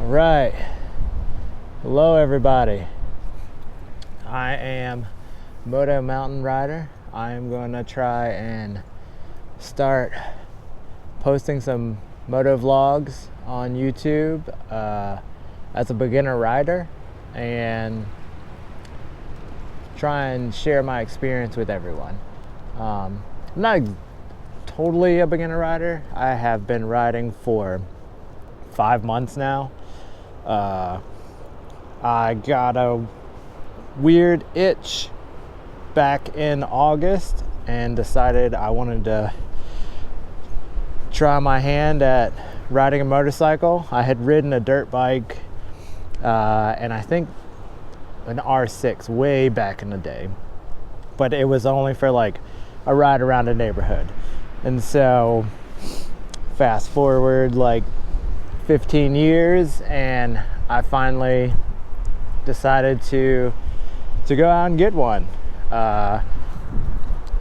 Right. Hello everybody. I am Moto Mountain Rider. I am going to try and start posting some moto vlogs on YouTube as a beginner rider and try and share my experience with everyone. I'm not totally a beginner rider. I have been riding for 5 months now. I got a weird itch back in August and decided I wanted to try my hand at riding a motorcycle. I had ridden a dirt bike and I think an R6 way back in the day, but it was only for like a ride around a neighborhood. And so fast forward like 15 years and I finally decided to go out and get one,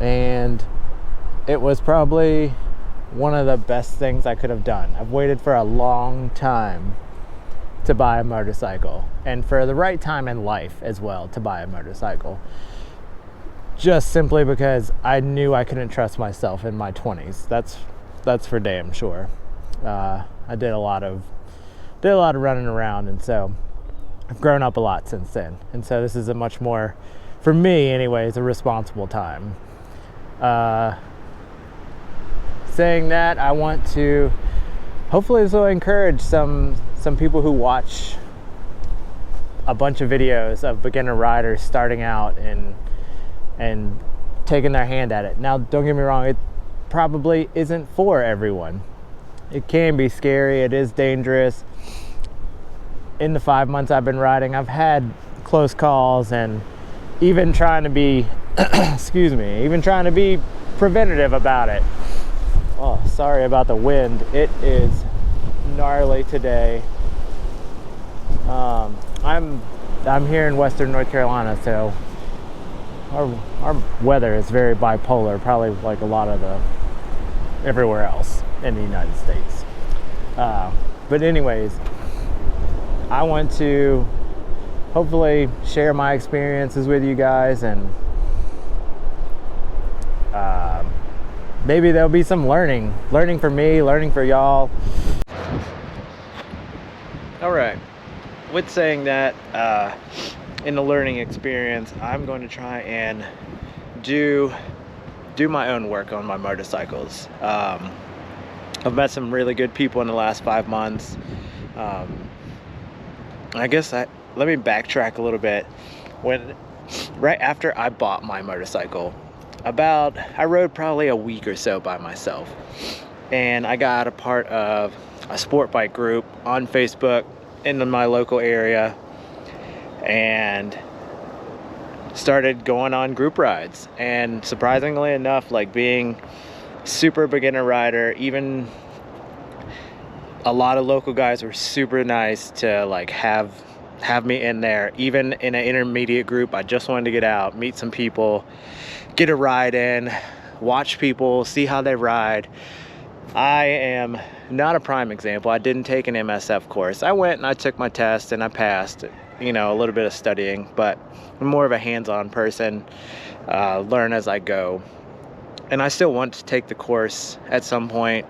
and it was probably one of the best things I could have done. I've waited for a long time to buy a motorcycle, and for the right time in life as well to buy a motorcycle, just simply because I knew I couldn't trust myself in my 20s. That's for damn sure. I did a lot of running around, and so I've grown up a lot since then, and so this is a much more, for me anyways, a responsible time. Saying that, I want to, hopefully this will encourage some people who watch a bunch of videos of beginner riders starting out and taking their hand at it. Now, don't get me wrong, it probably isn't for everyone. It can be scary, it is dangerous. In the 5 months I've been riding, I've had close calls, and even trying to be even trying to be preventative about it. Oh, sorry about the wind. It is gnarly today. I'm here in Western North Carolina, so our weather is very bipolar, probably like a lot of everywhere else in the United States. But anyways, I want to hopefully share my experiences with you guys, and maybe there'll be some learning for me, learning for y'all. All right, with saying that, in the learning experience, I'm going to try and do my own work on my motorcycles. I've met some really good people in the last 5 months. I guess let me backtrack a little bit. Right after I bought my motorcycle, I rode probably a week or so by myself, and I got a part of a sport bike group on Facebook in my local area and started going on group rides. And surprisingly enough, like, being super beginner rider, even a lot of local guys were super nice to like have me in there. Even in an intermediate group, I just wanted to get out, meet some people, get a ride in, watch people, see how they ride. I am not a prime example. I didn't take an MSF course. I went and I took my test and I passed, a little bit of studying, but I'm more of a hands-on person, learn as I go. And I still want to take the course at some point,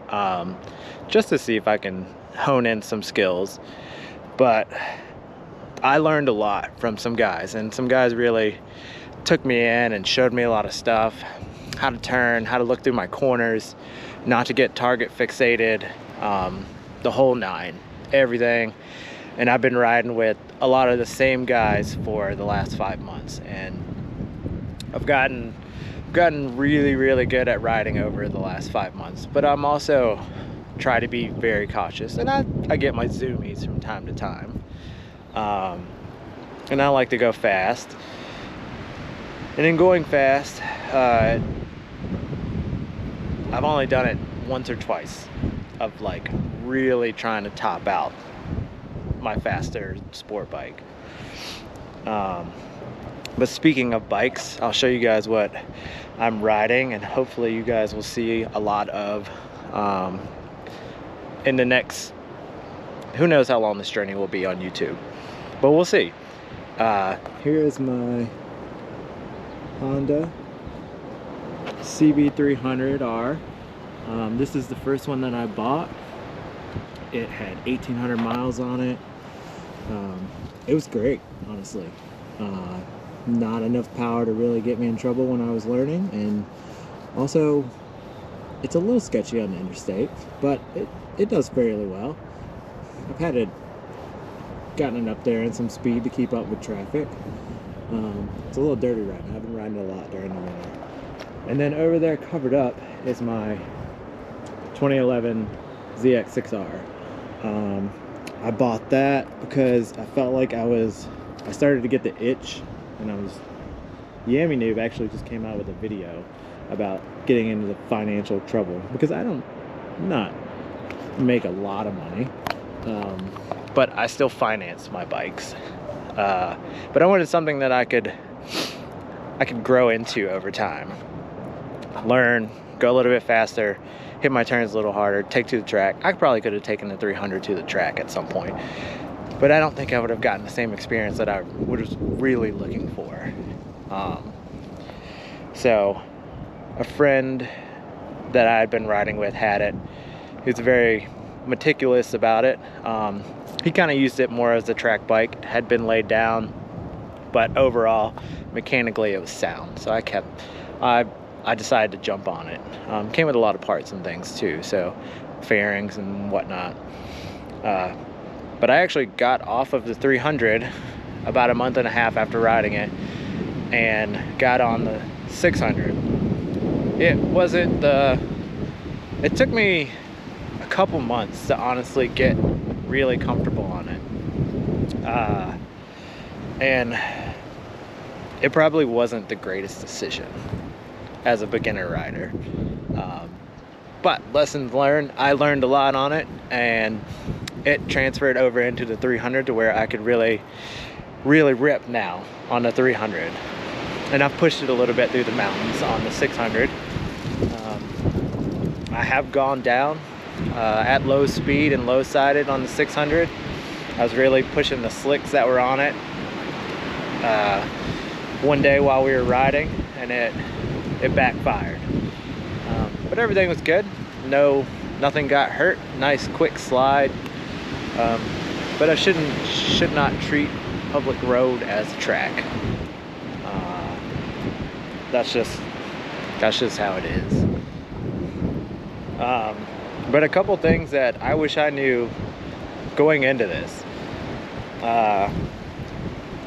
just to see if I can hone in some skills. But I learned a lot from some guys, and some guys really took me in and showed me a lot of stuff, how to turn, how to look through my corners, not to get target fixated, the whole nine, everything. And I've been riding with a lot of the same guys for the last 5 months, and I've gotten really, really good at riding over the last 5 months. But I'm also try to be very cautious, and I get my zoomies from time to time, and I like to go fast. And in going fast, I've only done it once or twice of like really trying to top out my faster sport bike. But speaking of bikes, I'll show you guys what I'm riding, and hopefully you guys will see a lot of in the next who knows how long this journey will be on YouTube, but we'll see. Here is my Honda CB300R. This is the first one that I bought. It had 1,800 miles on it. It was great, honestly. Not enough power to really get me in trouble when I was learning, and also it's a little sketchy on the interstate, but it does fairly well. I've gotten it up there in some speed to keep up with traffic. It's a little dirty right now. I've been riding a lot during the winter. And then over there, covered up, is my 2011 ZX6R. I bought that because I felt like I started to get the itch, and Yammy Noob actually just came out with a video about getting into the financial trouble, because I don't not make a lot of money, but I still finance my bikes. But I wanted something that I could grow into over time. Learn, go a little bit faster, hit my turns a little harder, take to the track. I probably could have taken the 300 to the track at some point, but I don't think I would have gotten the same experience that I was really looking for. So a friend that I had been riding with had it. He was very meticulous about it. He kind of used it more as a track bike. It had been laid down, but overall, mechanically it was sound. So I decided to jump on it. Came with a lot of parts and things too, so fairings and whatnot. But I actually got off of the 300 about a month and a half after riding it, and got on the 600. It took me a couple months to honestly get really comfortable on it. And it probably wasn't the greatest decision as a beginner rider. But lessons learned. I learned a lot on it, and it transferred over into the 300 to where I could really rip now on the 300. And I've pushed it a little bit through the mountains on the 600. I have gone down at low speed and low sided on the 600. I was really pushing the slicks that were on it one day while we were riding, and it backfired. But everything was good. Nothing got hurt. Nice quick slide. But I should not treat public road as a track. That's just how it is. But a couple things that I wish I knew going into this.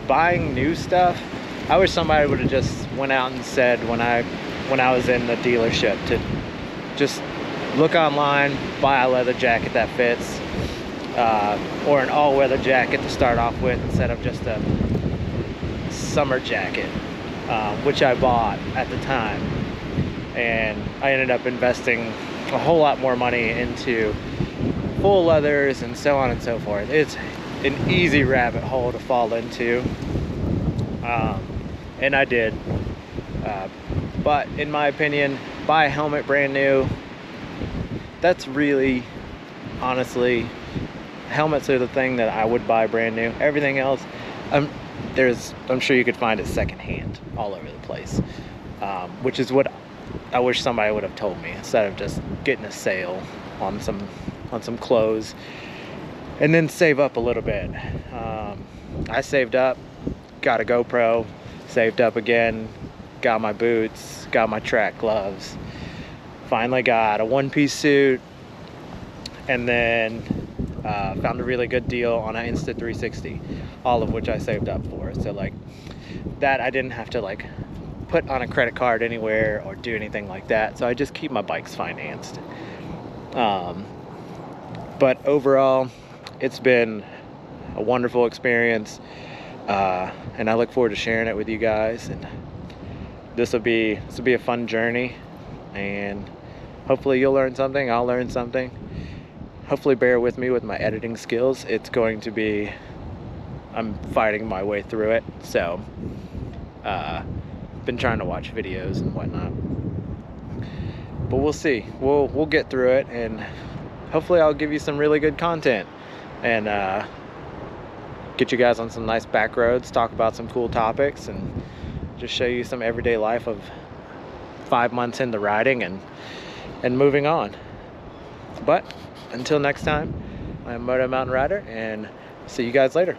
Buying new stuff, I wish somebody would have just went out and said when I was in the dealership to just look online, buy a leather jacket that fits, or an all-weather jacket to start off with instead of just a summer jacket, which I bought at the time. And I ended up investing a whole lot more money into full leathers and so on and so forth. It's an easy rabbit hole to fall into, and I did. But in my opinion, buy a helmet brand new. That's really, honestly, helmets are the thing that I would buy brand new. Everything else, I'm sure you could find it secondhand all over the place, which is what I wish somebody would have told me, instead of just getting a sale on some clothes and then save up a little bit. I saved up, got a GoPro, saved up again, got my boots, got my track gloves, finally got a one-piece suit, and then found a really good deal on an Insta360, all of which I saved up for. So like that, I didn't have to like put on a credit card anywhere or do anything like that, so I just keep my bikes financed. But overall, it's been a wonderful experience, and I look forward to sharing it with you guys. And this will be a fun journey, and hopefully you'll learn something, I'll learn something. Hopefully bear with me with my editing skills. It's going to be, I'm fighting my way through it, so been trying to watch videos and whatnot, but we'll see. We'll get through it, and hopefully I'll give you some really good content. and get you guys on some nice back roads, talk about some cool topics, and just show you some everyday life of 5 months into riding and moving on. But until next time, I'm Moto Mountain Rider, and see you guys later.